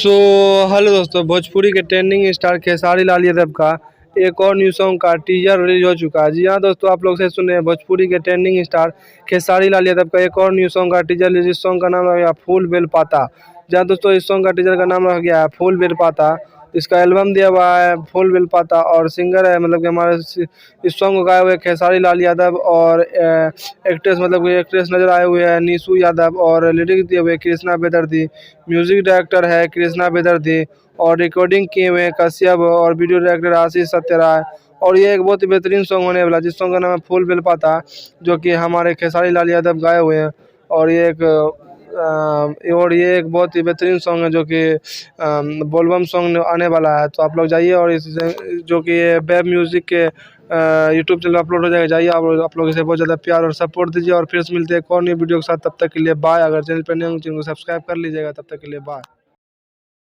So hello दोस्तों, भोजपुरी के trending star Khesari Lal Yadav का एक और न्यू सॉन्ग का टीजर रिलीज हो चुका है। जी हाँ दोस्तों, आप लोग से सुन रहे हैं भोजपुरी के ट्रेंडिंग स्टार खेसारी लाल यादव का एक और न्यू सॉन्ग का टीजर रिलीज। इस सॉन्ग का नाम रह गया फूल बेल पाता। जी हाँ दोस्तों, इस सॉन्ग का टीजर का नाम रह गया है फूल बेल पाता। इसका एल्बम दिया हुआ है फूल बेल पाता और सिंगर है मतलब कि हमारे इस सॉन्ग को गाए हुए खेसारी लाल यादव और एक्ट्रेस मतलब कि एक्ट्रेस नजर आए हुए हैं नीशू यादव और लिरिक्स दिए हुए कृष्णा बेदर्दी। म्यूजिक डायरेक्टर है कृष्णा बेदर्दी और रिकॉर्डिंग किए हुए हैं कश्यप और वीडियो डायरेक्टर आशीष सत्यराय। और ये एक बहुत ही बेहतरीन सॉन्ग होने वाला जिस सॉन्ग का नाम है फूल बेल पाता, जो कि हमारे खेसारी लाल यादव गाए हुए हैं। और ये एक बहुत ही बेहतरीन सॉन्ग है जो कि बोलबम सॉन्ग आने वाला है। तो आप लोग जाइए और इस जो कि ये वेब म्यूज़िक के यूट्यूब चैनल अपलोड हो जाएगा, जाइए आप लोग इसे बहुत ज़्यादा प्यार और सपोर्ट दीजिए। और फिर से मिलते हैं एक और नई वीडियो के साथ, तब तक के लिए बाय। अगर चैनल पर नए हो चैनल को सब्सक्राइब कर लीजिएगा। तब तक के लिए बाय।